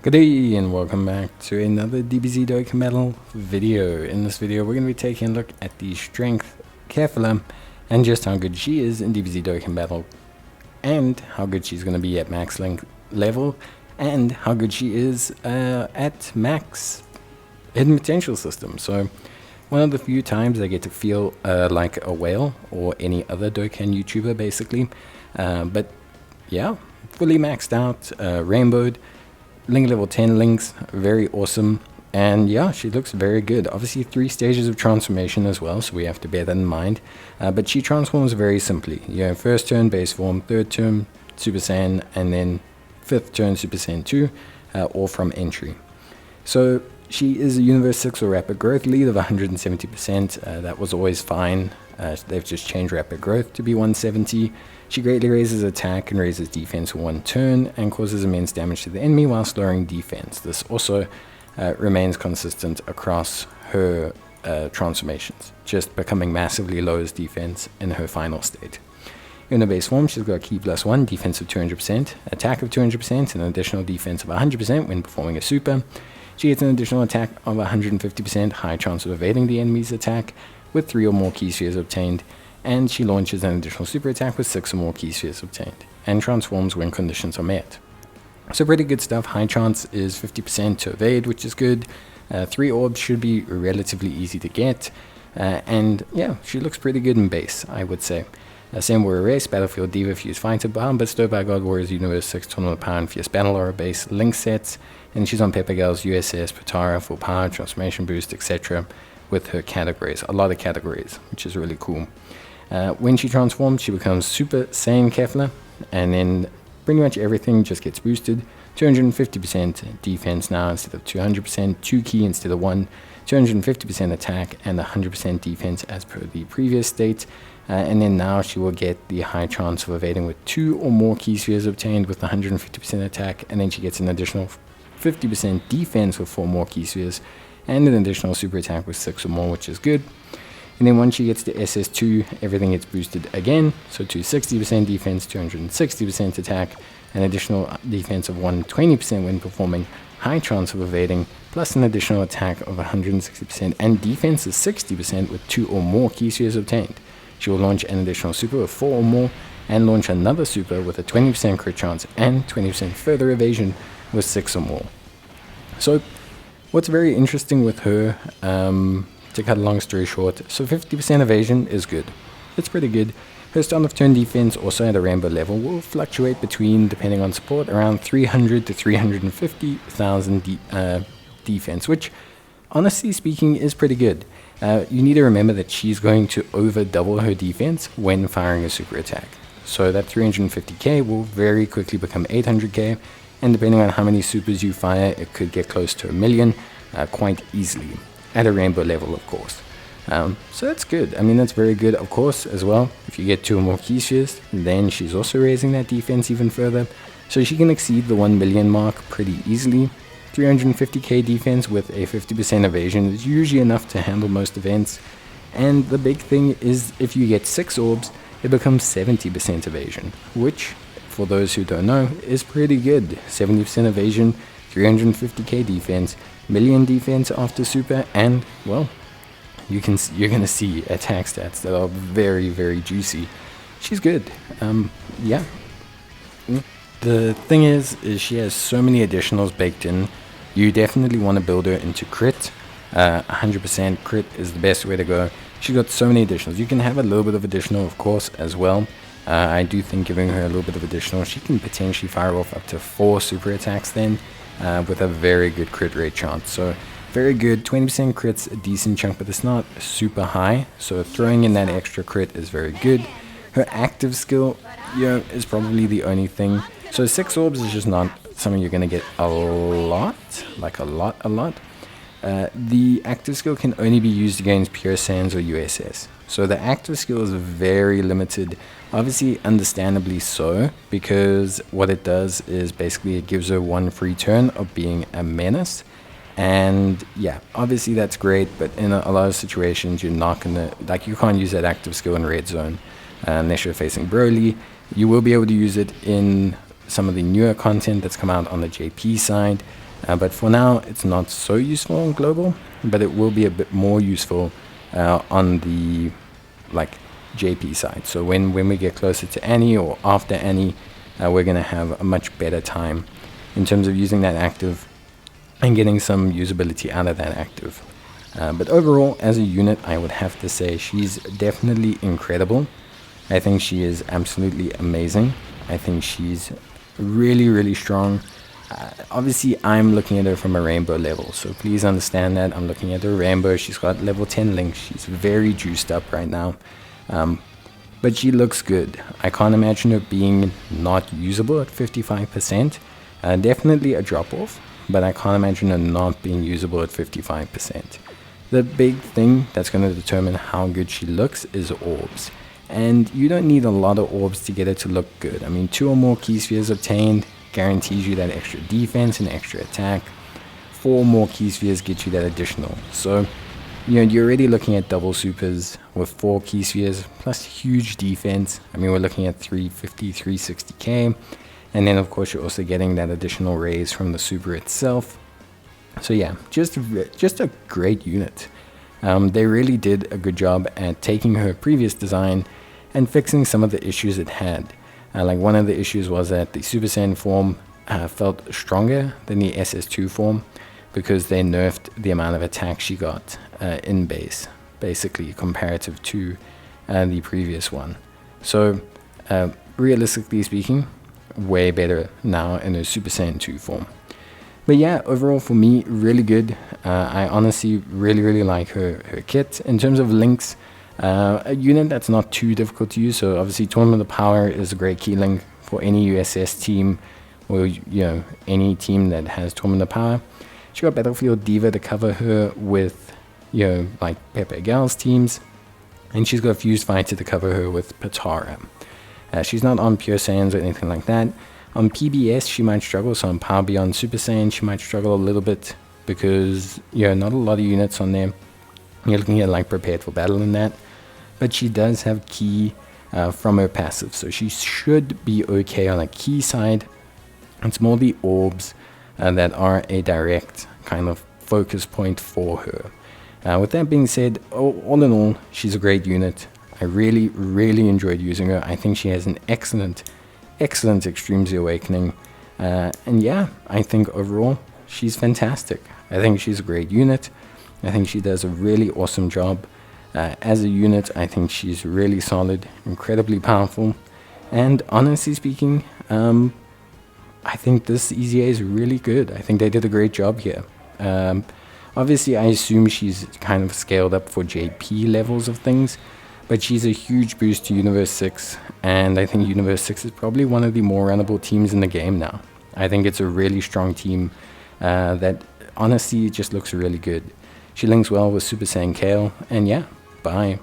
Good day and welcome back to another DBZ Dokkan battle video. In this video we're going to be taking a look at the Str Kefla and just how good she is in DBZ Dokkan battle, and how good she's going to be at max link level, and how good she is at max hidden potential system. So one of the few times I get to feel like a whale or any other Dokkan YouTuber basically, but yeah, fully maxed out, rainbowed. Link level 10 links, very awesome, and yeah, she looks very good. Obviously 3 stages of transformation as well, so we have to bear that in mind, but she transforms very simply. You have first turn base form, third turn Super Saiyan, and then 5th turn Super Saiyan 2, all from entry. So she is a Universe 6 or Rapid Growth lead of 170%, that was always fine. They've just changed Rapid Growth to be 170. She greatly raises attack and raises defense for 1 turn and causes immense damage to the enemy while slowing defense. This also remains consistent across her transformations, just becoming massively lowers defense in her final state. In her base form, she's got Ki +1, defense of 200%, attack of 200%, and an additional defense of 100% when performing a super. She gets an additional attack of 150%, high chance of evading the enemy's attack with 3 or more key spheres obtained, and she launches an additional super attack with 6 or more key spheres obtained, and transforms when conditions are met. So pretty good stuff. High chance is 50% to evade, which is good. 3 orbs should be relatively easy to get, and yeah, she looks pretty good in base, I would say. Same Warrior Race, Battlefield Diva, Fuse Fighter, Bomb, bestowed by God Warriors Universe 6, Tournament of Power, and Fierce Battle Aura base link sets, and she's on Pepper Girls, USS, Patara, Full Power, Transformation Boost, etc. with her categories, a lot of categories, which is really cool. When she transforms, she becomes Super Saiyan Kefla, and then pretty much everything just gets boosted. 250% defense now instead of 200%, 2 key instead of 1, 250% attack, and 100% defense as per the previous state. And then now she will get the high chance of evading with 2 or more key spheres obtained with 150% attack, and then she gets an additional 50% defense with 4 more key spheres, and an additional super attack with 6 or more, which is good. And then once she gets to SS2, everything gets boosted again, so 260% defense, 260% attack, an additional defense of 120% when performing, high chance of evading, plus an additional attack of 160%, and defense is 60% with 2 or more key spheres obtained. She will launch an additional super with 4 or more, and launch another super with a 20% crit chance and 20% further evasion with 6 or more. So what's very interesting with her, to cut a long story short, so 50% evasion is good. It's pretty good. Her start of turn defense, also at a rainbow level, will fluctuate between, depending on support, around 300 to 350,000 defense, which, honestly speaking, is pretty good. You need to remember that she's going to over double her defense when firing a super attack. So that 350k will very quickly become 800k, and depending on how many supers you fire, it could get close to 1 million quite easily, at a rainbow level, of course. So that's good. I mean, that's very good, of course, as well. If you get 2 or more key spheres, then she's also raising that defense even further. So she can exceed the 1 million mark pretty easily. 350k defense with a 50% evasion is usually enough to handle most events. And the big thing is, if you get 6 orbs, it becomes 70% evasion, which, for those who don't know, is pretty good. 70% evasion, 350k defense, million defense after super, and well, you're gonna see attack stats that are very, very juicy. She's good. Yeah. The thing is she has so many additionals baked in. You definitely want to build her into crit. 100% crit is the best way to go. She's got so many additionals. You can have a little bit of additional, of course, as well. I do think giving her a little bit of additional, she can potentially fire off up to 4 super attacks then, with a very good crit rate chance. So very good. 20% crit's a decent chunk, but it's not super high, so throwing in that extra crit is very good. Her active skill, yeah, is probably the only thing. So 6 orbs is just not something you're going to get a lot, like a lot. The active skill can only be used against pure Saiyans or USS. So the active skill is very limited, obviously understandably so, because what it does is basically it gives her 1 free turn of being a menace. And yeah, obviously that's great, but in a lot of situations you're not gonna, like, you can't use that active skill in red zone unless you're facing Broly. You will be able to use it in some of the newer content that's come out on the JP side, but for now it's not so useful on global, but it will be a bit more useful on the like JP side. So when we get closer to Annie or after Annie, we're going to have a much better time in terms of using that active and getting some usability out of that active. But overall, as a unit, I would have to say she's definitely incredible. I think she is absolutely amazing. I think she's really, really strong. Obviously, I'm looking at her from a rainbow level, so please understand that. I'm looking at her rainbow. She's got level 10 links. She's very juiced up right now. But she looks good. I can't imagine her being not usable at 55%. Definitely a drop-off, but I can't imagine her not being usable at 55%. The big thing that's going to determine how good she looks is orbs. And you don't need a lot of orbs to get it to look good. I mean, 2 or more key spheres obtained guarantees you that extra defense and extra attack. 4 more key spheres get you that additional. So, you're already looking at double supers with 4 key spheres plus huge defense. I mean, we're looking at 350, 360k. And then, of course, you're also getting that additional raise from the super itself. So yeah, just a great unit. They really did a good job at taking her previous design and fixing some of the issues it had. Like one of the issues was that the Super Saiyan form felt stronger than the SS2 form because they nerfed the amount of attack she got in base, basically comparative to the previous one. So realistically speaking, way better now in her Super Saiyan 2 form. But yeah, overall for me, really good. I honestly really like her kit. In terms of links, a unit that's not too difficult to use. So obviously Tournament of Power is a great key link for any USS team or any team that has Tournament of Power. She got Battlefield Diva to cover her with like Pepe Gal's teams, and she's got Fused Fighter to cover her with Patara. She's not on Pure Saiyans or anything like that. On PBS, she might struggle, so on Power Beyond Super Saiyan, she might struggle a little bit because, not a lot of units on there. You're looking at like Prepared for Battle in that. But she does have key from her passive, so she should be okay on a key side. It's more the orbs that are a direct kind of focus point for her. With that being said, all in all, she's a great unit. I really enjoyed using her. I think she has an excellent Extreme Z Awakening. And yeah, I think overall, she's fantastic. I think she's a great unit. I think she does a really awesome job. As a unit, I think she's really solid, incredibly powerful. And honestly speaking, I think this EZA is really good. I think they did a great job here. Obviously, I assume she's kind of scaled up for JP levels of things. But she's a huge boost to Universe 6, and I think Universe 6 is probably one of the more runnable teams in the game now. I think it's a really strong team that honestly just looks really good. She links well with Super Saiyan Kale, and yeah, bye.